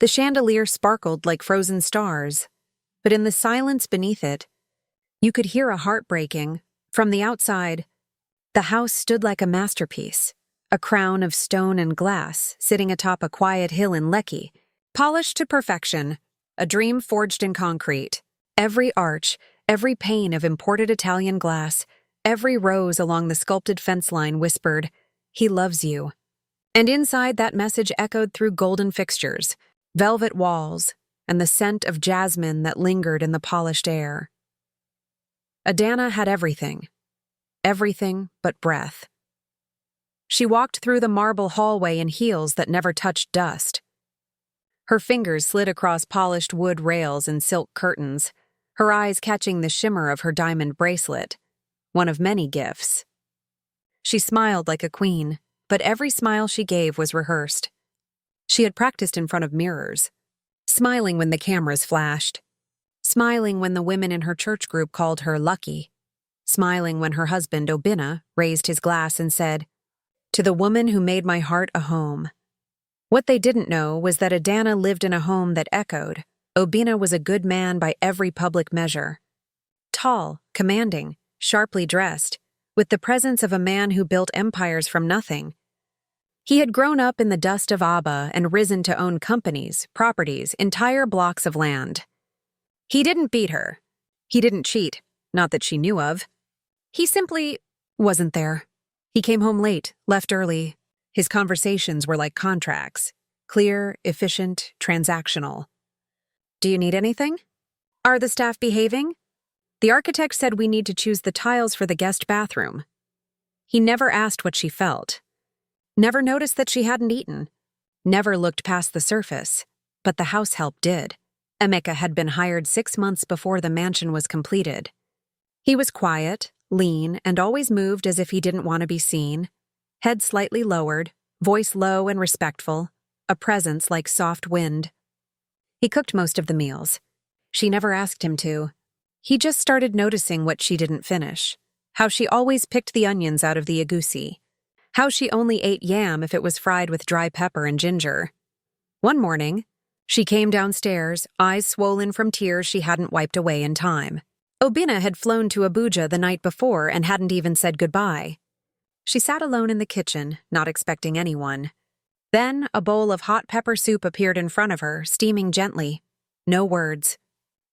The chandelier sparkled like frozen stars, but in the silence beneath it, you could hear a heart breaking. From the outside, the house stood like a masterpiece, a crown of stone and glass sitting atop a quiet hill in Lecce, polished to perfection, a dream forged in concrete. Every arch, every pane of imported Italian glass, every rose along the sculpted fence line whispered, "He loves you." And inside, that message echoed through golden fixtures, velvet walls, and the scent of jasmine that lingered in the polished air. Adanna had everything but breath. She walked through the marble hallway in heels that never touched dust. Her fingers slid across polished wood rails and silk curtains, her eyes catching the shimmer of her diamond bracelet, one of many gifts. She smiled like a queen, but every smile she gave was rehearsed. She had practiced in front of mirrors, smiling when the cameras flashed, smiling when the women in her church group called her lucky, smiling when her husband, Adanna, raised his glass and said, "To the woman who made my heart a home." What they didn't know was that Adanna lived in a home that echoed. Adanna was a good man by every public measure. Tall, commanding, sharply dressed, with the presence of a man who built empires from nothing. He had grown up in the dust of Abba and risen to own companies, properties, entire blocks of land. He didn't beat her. He didn't cheat, not that she knew of. He simply wasn't there. He came home late, left early. His conversations were like contracts, clear, efficient, transactional. "Do you need anything? Are the staff behaving? The architect said we need to choose the tiles for the guest bathroom." He never asked what she felt. Never noticed that she hadn't eaten. Never looked past the surface. But the househelp did. Emeka had been hired 6 months before the mansion was completed. He was quiet, lean, and always moved as if he didn't want to be seen. Head slightly lowered, voice low and respectful, a presence like soft wind. He cooked most of the meals. She never asked him to. He just started noticing what she didn't finish. How she always picked the onions out of the egusi. How she only ate yam if it was fried with dry pepper and ginger. One morning, she came downstairs, eyes swollen from tears she hadn't wiped away in time. Adanna had flown to Abuja the night before and hadn't even said goodbye. She sat alone in the kitchen, not expecting anyone. Then a bowl of hot pepper soup appeared in front of her, steaming gently. No words.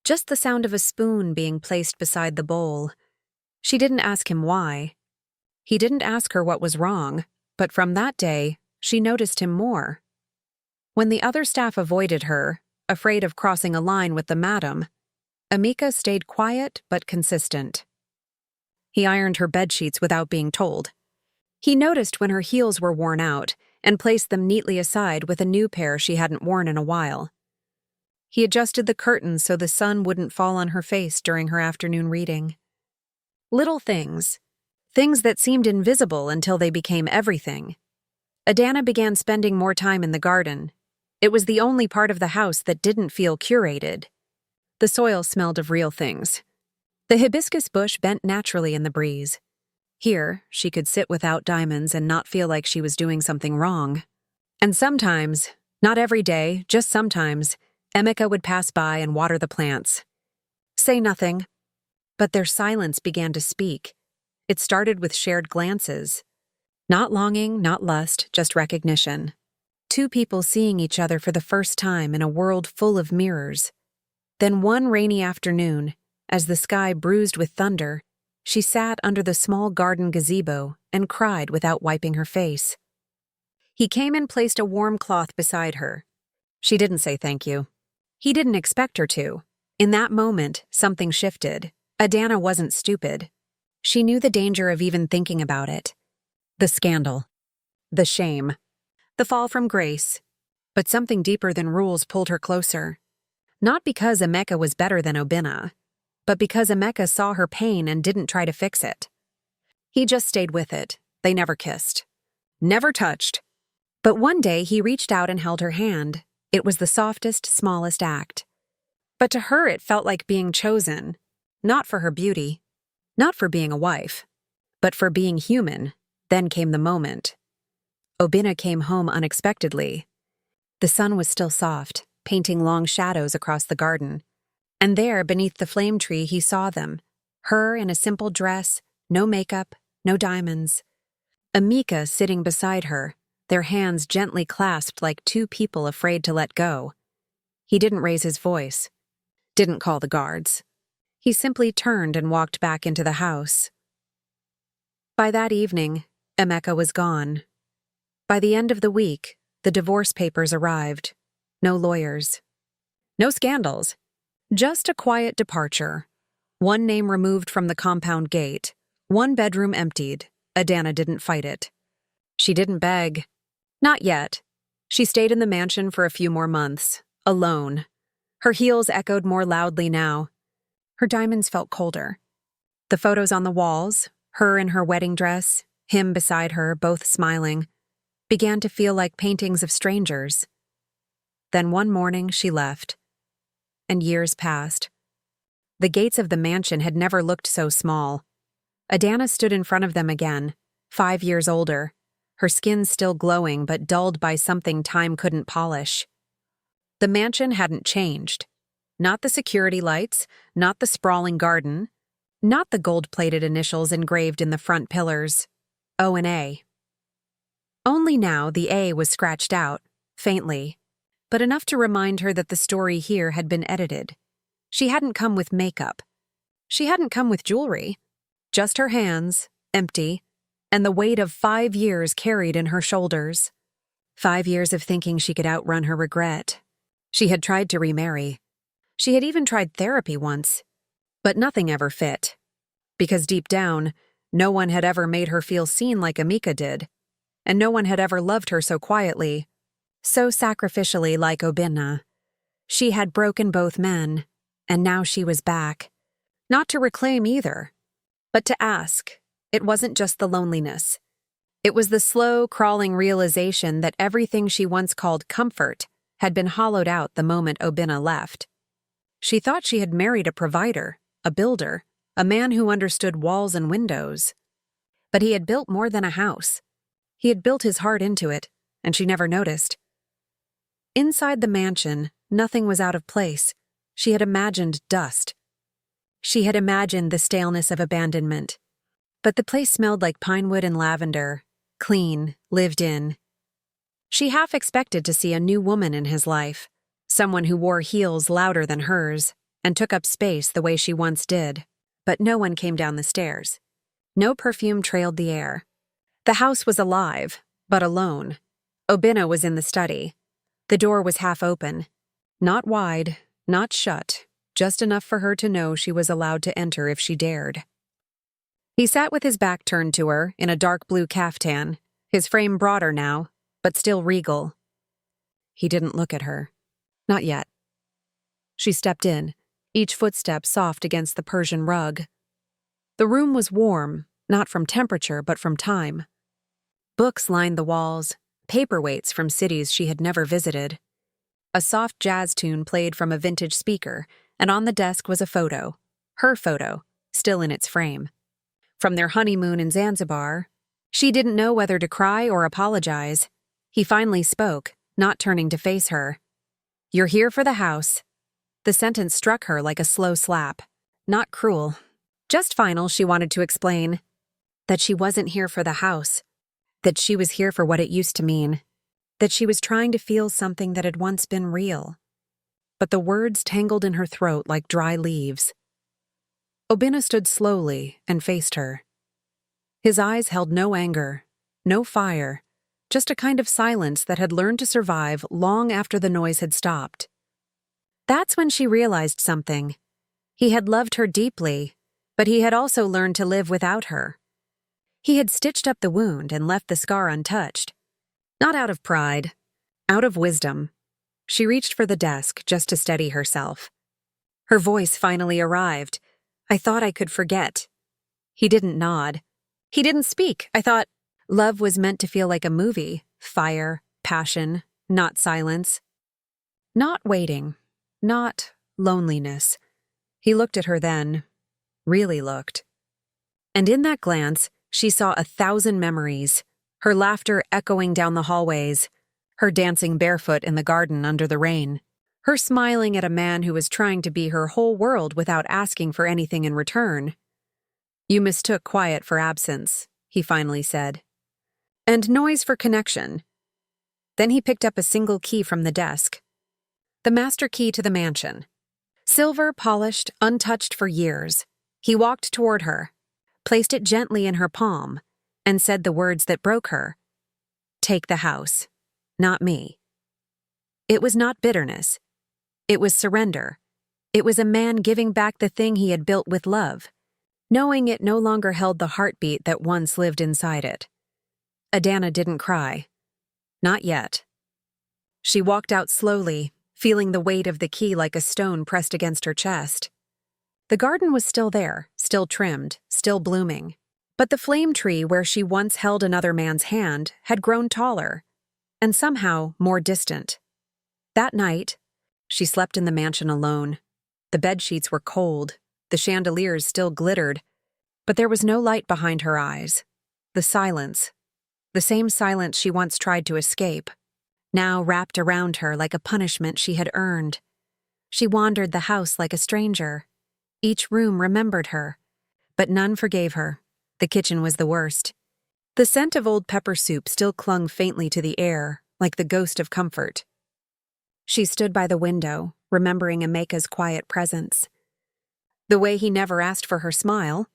Just the sound of a spoon being placed beside the bowl. She didn't ask him why. He didn't ask her what was wrong, but from that day, she noticed him more. When the other staff avoided her, afraid of crossing a line with the madam, Emeka stayed quiet but consistent. He ironed her bedsheets without being told. He noticed when her heels were worn out and placed them neatly aside with a new pair she hadn't worn in a while. He adjusted the curtains so the sun wouldn't fall on her face during her afternoon reading. Little things. Things that seemed invisible until they became everything. Adanna began spending more time in the garden. It was the only part of the house that didn't feel curated. The soil smelled of real things. The hibiscus bush bent naturally in the breeze. Here, she could sit without diamonds and not feel like she was doing something wrong. And sometimes, not every day, just sometimes, Emeka would pass by and water the plants. Say nothing. But their silence began to speak. It started with shared glances. Not longing, not lust, just recognition. Two people seeing each other for the first time in a world full of mirrors. Then one rainy afternoon, as the sky bruised with thunder, she sat under the small garden gazebo and cried without wiping her face. He came and placed a warm cloth beside her. She didn't say thank you. He didn't expect her to. In that moment, something shifted. Adanna wasn't stupid. She knew the danger of even thinking about it. The scandal. The shame. The fall from grace. But something deeper than rules pulled her closer. Not because Emeka was better than Adanna, but because Emeka saw her pain and didn't try to fix it. He just stayed with it. They never kissed. Never touched. But one day he reached out and held her hand. It was the softest, smallest act. But to her it felt like being chosen. Not for her beauty. Not for being a wife. But for being human. Then came the moment. Adanna came home unexpectedly. The sun was still soft, painting long shadows across the garden. And there, beneath the flame tree, he saw them. Her in a simple dress, no makeup, no diamonds. Amika sitting beside her, their hands gently clasped like two people afraid to let go. He didn't raise his voice, didn't call the guards. He simply turned and walked back into the house. By that evening, Emeka was gone. By the end of the week, the divorce papers arrived. No lawyers. No scandals. Just a quiet departure. One name removed from the compound gate. One bedroom emptied. Adanna didn't fight it. She didn't beg. Not yet. She stayed in the mansion for a few more months, alone. Her heels echoed more loudly now. Her diamonds felt colder. The photos on the walls, her in her wedding dress, him beside her, both smiling, began to feel like paintings of strangers. Then one morning she left. And years passed. The gates of the mansion had never looked so small. Adanna stood in front of them again, 5 years older, her skin still glowing but dulled by something time couldn't polish. The mansion hadn't changed. Not the security lights, not the sprawling garden, not the gold-plated initials engraved in the front pillars. O&A. Only now the A was scratched out, faintly, but enough to remind her that the story here had been edited. She hadn't come with makeup. She hadn't come with jewelry. Just her hands, empty, and the weight of 5 years carried in her shoulders. 5 years of thinking she could outrun her regret. She had tried to remarry. She had even tried therapy once. But nothing ever fit. Because deep down, no one had ever made her feel seen like Amika did. And no one had ever loved her so quietly, so sacrificially like Adanna. She had broken both men, and now she was back. Not to reclaim either, but to ask. It wasn't just the loneliness. It was the slow, crawling realization that everything she once called comfort had been hollowed out the moment Adanna left. She thought she had married a provider, a builder, a man who understood walls and windows. But he had built more than a house. He had built his heart into it, and she never noticed. Inside the mansion, nothing was out of place. She had imagined dust. She had imagined the staleness of abandonment. But the place smelled like pine wood and lavender, clean, lived in. She half expected to see a new woman in his life, someone who wore heels louder than hers and took up space the way she once did. But no one came down the stairs. No perfume trailed the air. The house was alive, but alone. Adanna was in the study. The door was half open. Not wide, not shut, just enough for her to know she was allowed to enter if she dared. He sat with his back turned to her, in a dark blue caftan, his frame broader now, but still regal. He didn't look at her. Not yet. She stepped in, each footstep soft against the Persian rug. The room was warm, not from temperature but from time. Books lined the walls, paperweights from cities she had never visited. A soft jazz tune played from a vintage speaker, and on the desk was a photo, her photo, still in its frame. From their honeymoon in Zanzibar, she didn't know whether to cry or apologize. He finally spoke, not turning to face her. "You're here for the house." The sentence struck her like a slow slap. Not cruel. Just final, she wanted to explain. That she wasn't here for the house. That she was here for what it used to mean. That she was trying to feel something that had once been real. But the words tangled in her throat like dry leaves. Adanna stood slowly and faced her. His eyes held no anger, no fire, just a kind of silence that had learned to survive long after the noise had stopped. That's when she realized something. He had loved her deeply, but he had also learned to live without her. He had stitched up the wound and left the scar untouched. Not out of pride, out of wisdom. She reached for the desk just to steady herself. Her voice finally arrived. "I thought I could forget." He didn't nod. He didn't speak. I thought love was meant to feel like a movie. Fire, passion, not silence. Not waiting. Not loneliness. He looked at her then. Really looked. And in that glance, she saw 1,000 memories. Her laughter echoing down the hallways. Her dancing barefoot in the garden under the rain. her smiling at a man who was trying to be her whole world without asking for anything in return. "You mistook quiet for absence," he finally said. "And noise for connection." Then he picked up a single key from the desk. The master key to the mansion. Silver, polished, untouched for years. He walked toward her, placed it gently in her palm, and said the words that broke her. "Take the house, not me." It was not bitterness. It was surrender. It was a man giving back the thing he had built with love, knowing it no longer held the heartbeat that once lived inside it. Adanna didn't cry. Not yet. She walked out slowly, feeling the weight of the key like a stone pressed against her chest. The garden was still there, still trimmed, still blooming. But the flame tree where she once held another man's hand had grown taller, and somehow more distant. That night, she slept in the mansion alone. The bedsheets were cold, the chandeliers still glittered, but there was no light behind her eyes. The silence, the same silence she once tried to escape, now wrapped around her like a punishment she had earned. She wandered the house like a stranger. Each room remembered her, but none forgave her. The kitchen was the worst. The scent of old pepper soup still clung faintly to the air, like the ghost of comfort. She stood by the window, remembering Emeka's quiet presence. The way he never asked for her smile,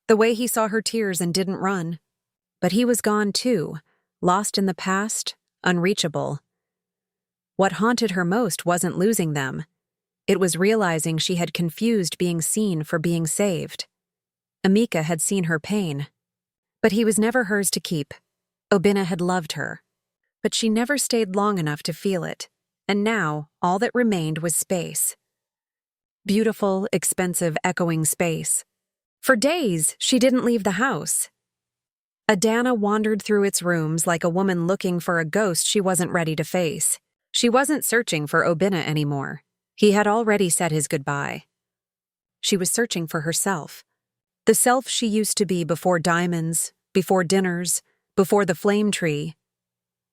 the way he saw her tears and didn't run. But he was gone too, lost in the past, unreachable. What haunted her most wasn't losing them. It was realizing she had confused being seen for being saved. Emeka had seen her pain, but he was never hers to keep. Obinna had loved her, but she never stayed long enough to feel it, and now all that remained was space. Beautiful, expensive, echoing space. For days, she didn't leave the house. Adanna wandered through its rooms like a woman looking for a ghost she wasn't ready to face. She wasn't searching for Obinna anymore. He had already said his goodbye. She was searching for herself. The self she used to be before diamonds, before dinners, before the flame tree.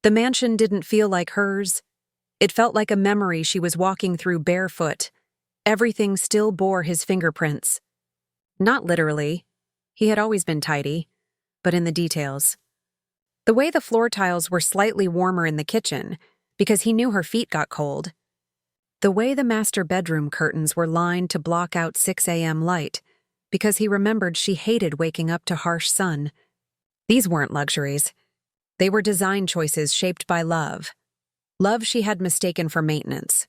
The mansion didn't feel like hers. It felt like a memory she was walking through barefoot. Everything still bore his fingerprints. Not literally. He had always been tidy, but in the details. The way the floor tiles were slightly warmer in the kitchen, because he knew her feet got cold. The way the master bedroom curtains were lined to block out 6 a.m. light, because he remembered she hated waking up to harsh sun. These weren't luxuries. They were design choices shaped by love. Love she had mistaken for maintenance.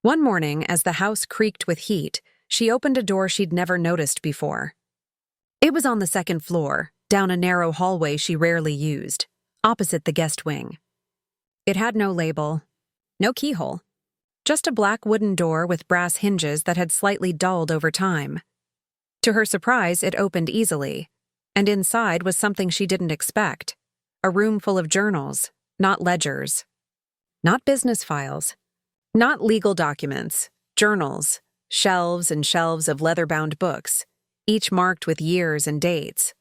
One morning, as the house creaked with heat, she opened a door she'd never noticed before. It was on the second floor, down a narrow hallway she rarely used, opposite the guest wing. It had no label, no keyhole, just a black wooden door with brass hinges that had slightly dulled over time. To her surprise, it opened easily, and inside was something she didn't expect. A room full of journals, not ledgers, not business files, not legal documents, journals, shelves and shelves of leather-bound books, each marked with years and dates.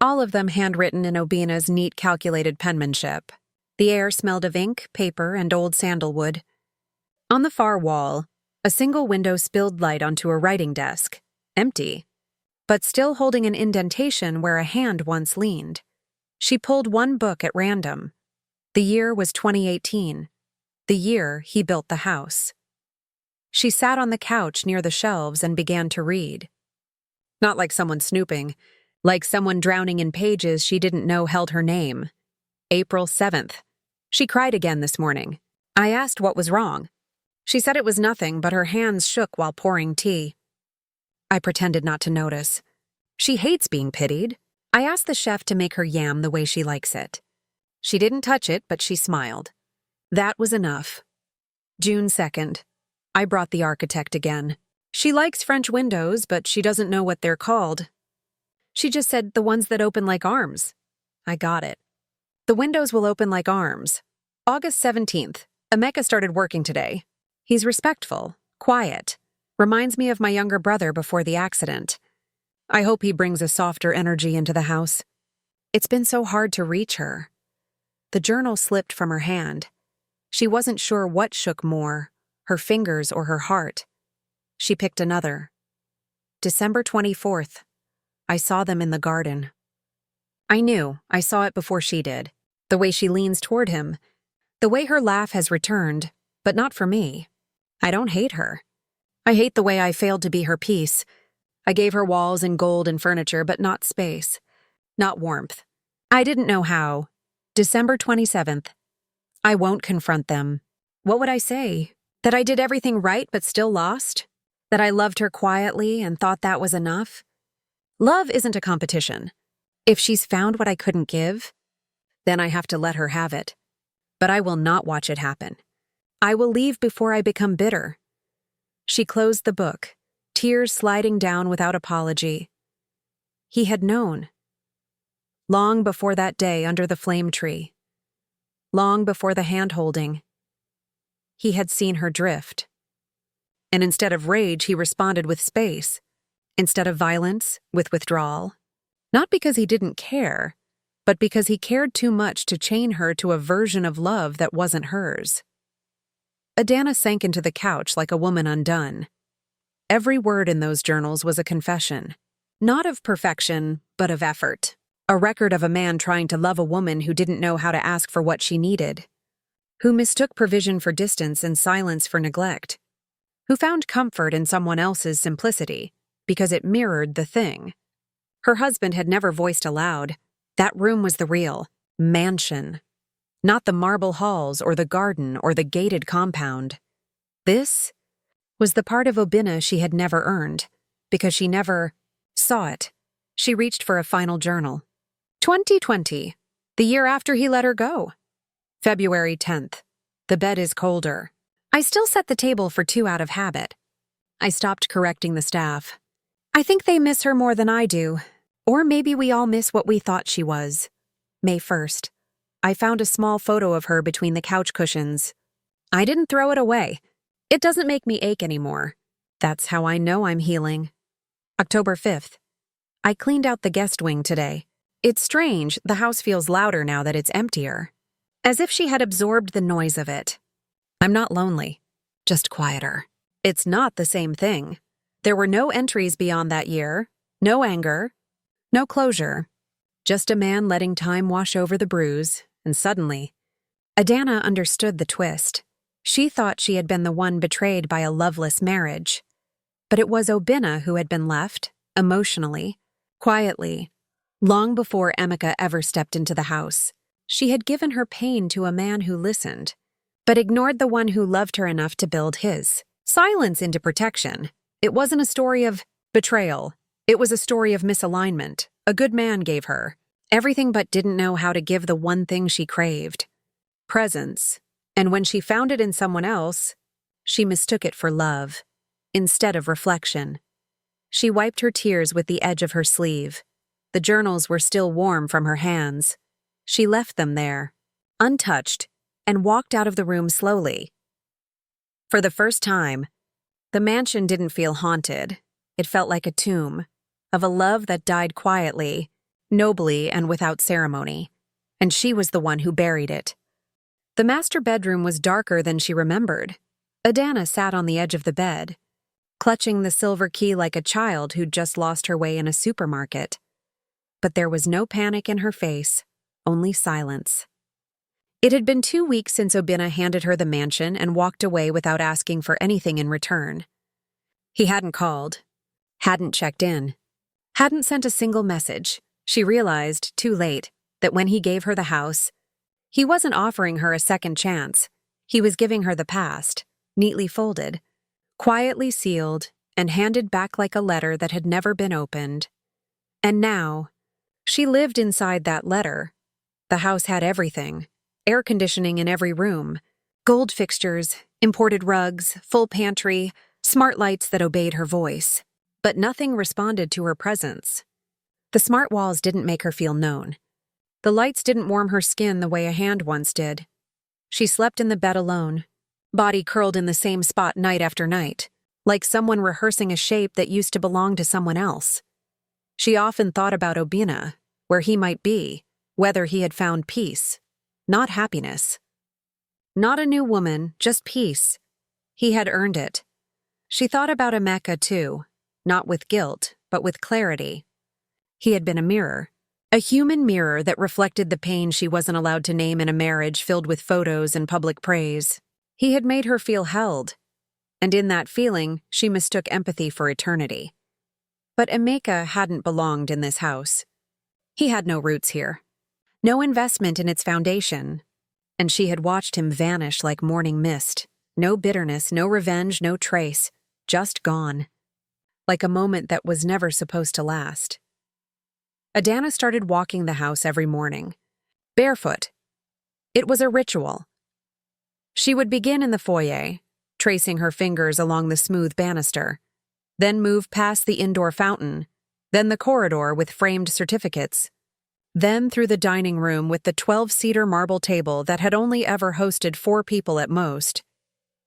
All of them handwritten in Obinna's neat, calculated penmanship. The air smelled of ink, paper, and old sandalwood. On the far wall, a single window spilled light onto a writing desk, empty, but still holding an indentation where a hand once leaned. She pulled one book at random. The year was 2018, the year he built the house. She sat on the couch near the shelves and began to read. Not like someone snooping, like someone drowning in pages she didn't know held her name. April 7th. She cried again this morning. I asked what was wrong. She said it was nothing, but her hands shook while pouring tea. I pretended not to notice. She hates being pitied. I asked the chef to make her yam the way she likes it. She didn't touch it, but she smiled. That was enough. June 2nd. I brought the architect again. She likes French windows, but she doesn't know what they're called. She just said the ones that open like arms. I got it. The windows will open like arms. August 17th. Emeka started working today. He's respectful, quiet. Reminds me of my younger brother before the accident. I hope he brings a softer energy into the house. It's been so hard to reach her. The journal slipped from her hand. She wasn't sure what shook more, her fingers or her heart. She picked another. December 24th. I saw them in the garden. I knew, I saw it before she did. The way she leans toward him. The way her laugh has returned, but not for me. I don't hate her. I hate the way I failed to be her peace. I gave her walls and gold and furniture, but not space. Not warmth. I didn't know how. December 27th. I won't confront them. What would I say? That I did everything right but still lost? That I loved her quietly and thought that was enough? Love isn't a competition. If she's found what I couldn't give, then I have to let her have it. But I will not watch it happen. I will leave before I become bitter. She closed the book, tears sliding down without apology. He had known. Long before that day under the flame tree. Long before the hand-holding. He had seen her drift. And instead of rage, he responded with space. Instead of violence, with withdrawal. Not because he didn't care, but because he cared too much to chain her to a version of love that wasn't hers. Adanna sank into the couch like a woman undone. Every word in those journals was a confession. Not of perfection, but of effort. A record of a man trying to love a woman who didn't know how to ask for what she needed. Who mistook provision for distance and silence for neglect. Who found comfort in someone else's simplicity, because it mirrored the thing. Her husband had never voiced aloud. That room was the real mansion. Not the marble halls or the garden or the gated compound. This was the part of Adanna she had never earned, because she never saw it. She reached for a final journal. 2020, the year after he let her go. February 10th, the bed is colder. I still set the table for 2 out of habit. I stopped correcting the staff. I think they miss her more than I do, or maybe we all miss what we thought she was. May 1st, I found a small photo of her between the couch cushions. I didn't throw it away. It doesn't make me ache anymore. That's how I know I'm healing. October 5th, I cleaned out the guest wing today. It's strange, the house feels louder now that it's emptier. As if she had absorbed the noise of it. I'm not lonely, just quieter. It's not the same thing. There were no entries beyond that year, no anger, no closure. Just a man letting time wash over the bruise, and suddenly, Adanna understood the twist. She thought she had been the one betrayed by a loveless marriage. But it was Adanna who had been left, emotionally, quietly, long before Emeka ever stepped into the house. She had given her pain to a man who listened, but ignored the one who loved her enough to build his silence into protection. It wasn't a story of betrayal. It was a story of misalignment. A good man gave her everything but didn't know how to give the one thing she craved. Presence. And when she found it in someone else, she mistook it for love, instead of reflection. She wiped her tears with the edge of her sleeve. The journals were still warm from her hands. She left them there, untouched, and walked out of the room slowly. For the first time, the mansion didn't feel haunted. It felt like a tomb, of a love that died quietly, nobly, and without ceremony. And she was the one who buried it. The master bedroom was darker than she remembered. Adanna sat on the edge of the bed, clutching the silver key like a child who'd just lost her way in a supermarket. But there was no panic in her face, only silence. It had been 2 weeks since Adanna handed her the mansion and walked away without asking for anything in return. He hadn't called, hadn't checked in, hadn't sent a single message. She realized, too late, that when he gave her the house, he wasn't offering her a second chance. He was giving her the past, neatly folded, quietly sealed, and handed back like a letter that had never been opened. And now, she lived inside that letter. The house had everything. Air conditioning in every room, gold fixtures, imported rugs, full pantry, smart lights that obeyed her voice. But nothing responded to her presence. The smart walls didn't make her feel known. The lights didn't warm her skin the way a hand once did. She slept in the bed alone, body curled in the same spot night after night, like someone rehearsing a shape that used to belong to someone else. She often thought about Adanna, where he might be, whether he had found peace, not happiness. Not a new woman, just peace. He had earned it. She thought about Emeka too, not with guilt, but with clarity. He had been a mirror. A human mirror that reflected the pain she wasn't allowed to name in a marriage filled with photos and public praise. He had made her feel held, and in that feeling, she mistook empathy for eternity. But Emeka hadn't belonged in this house. He had no roots here, no investment in its foundation, and she had watched him vanish like morning mist. No bitterness, no revenge, no trace, just gone. Like a moment that was never supposed to last. Adanna started walking the house every morning, barefoot. It was a ritual. She would begin in the foyer, tracing her fingers along the smooth banister, then move past the indoor fountain, then the corridor with framed certificates, then through the dining room with the 12-seater marble table that had only ever hosted 4 people at most.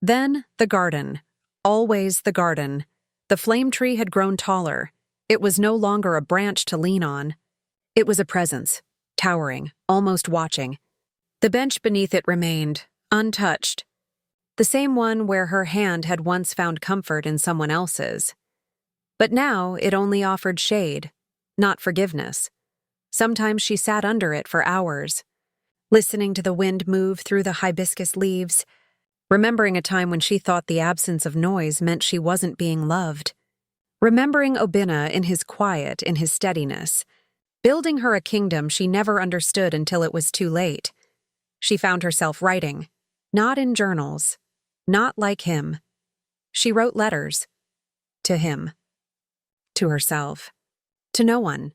Then the garden, always the garden. The flame tree had grown taller. It was no longer a branch to lean on. It was a presence, towering, almost watching. The bench beneath it remained, untouched. The same one where her hand had once found comfort in someone else's. But now it only offered shade, not forgiveness. Sometimes she sat under it for hours, listening to the wind move through the hibiscus leaves, remembering a time when she thought the absence of noise meant she wasn't being loved. Remembering Obinna in his quiet, in his steadiness. Building her a kingdom she never understood until it was too late. She found herself writing, not in journals, not like him. She wrote letters. To him. To herself. To no one.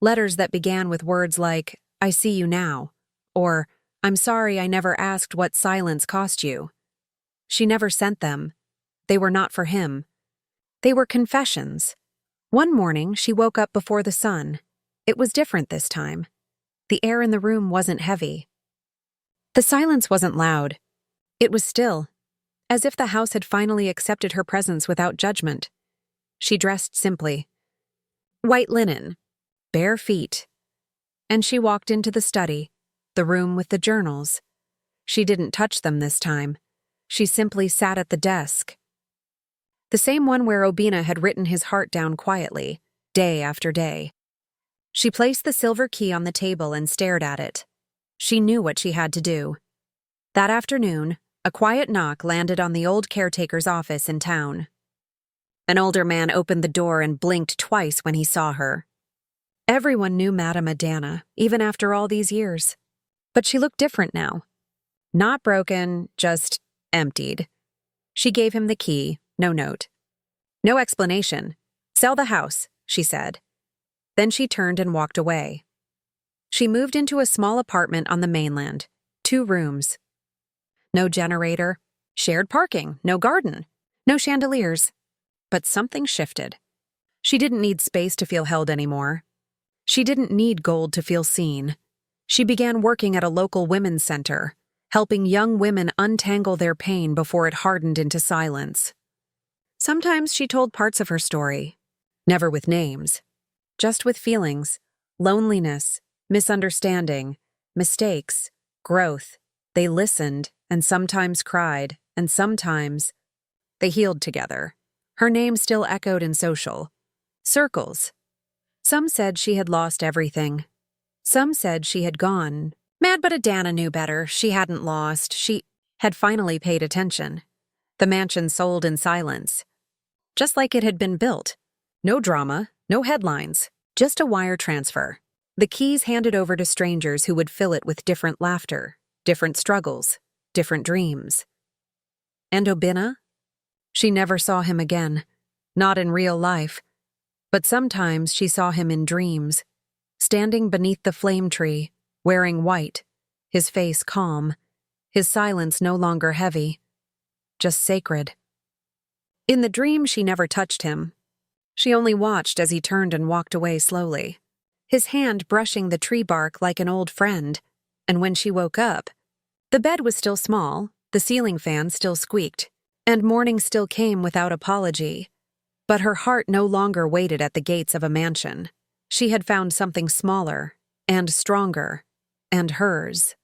Letters that began with words like, "I see you now," or, "I'm sorry I never asked what silence cost you." She never sent them. They were not for him. They were confessions. One morning, she woke up before the sun. It was different this time. The air in the room wasn't heavy. The silence wasn't loud. It was still, as if the house had finally accepted her presence without judgment. She dressed simply. White linen, bare feet. And she walked into the study, the room with the journals. She didn't touch them this time. She simply sat at the desk. The same one where Obinna had written his heart down quietly, day after day. She placed the silver key on the table and stared at it. She knew what she had to do. That afternoon, a quiet knock landed on the old caretaker's office in town. An older man opened the door and blinked twice when he saw her. Everyone knew Madame Adanna, even after all these years. But she looked different now. Not broken, just emptied. She gave him the key, no note. No explanation. "Sell the house," she said. Then she turned and walked away. She moved into a small apartment on the mainland, 2 rooms. No generator, shared parking, no garden, no chandeliers. But something shifted. She didn't need space to feel held anymore. She didn't need gold to feel seen. She began working at a local women's center, helping young women untangle their pain before it hardened into silence. Sometimes she told parts of her story, never with names, just with feelings, loneliness, misunderstanding, mistakes, growth. They listened and sometimes cried, and sometimes they healed together. Her name still echoed in social circles. Some said she had lost everything. Some said she had gone mad, but Adanna knew better. She hadn't lost. She had finally paid attention. The mansion sold in silence, just like it had been built. No drama, no headlines, just a wire transfer. The keys handed over to strangers who would fill it with different laughter, different struggles, different dreams. And Obinna? She never saw him again, not in real life. But sometimes she saw him in dreams, standing beneath the flame tree, wearing white, his face calm, his silence no longer heavy, just sacred. In the dream, she never touched him. She only watched as he turned and walked away slowly, his hand brushing the tree bark like an old friend. And when she woke up, the bed was still small, the ceiling fan still squeaked, and morning still came without apology. But her heart no longer waited at the gates of a mansion. She had found something smaller, and stronger, and hers.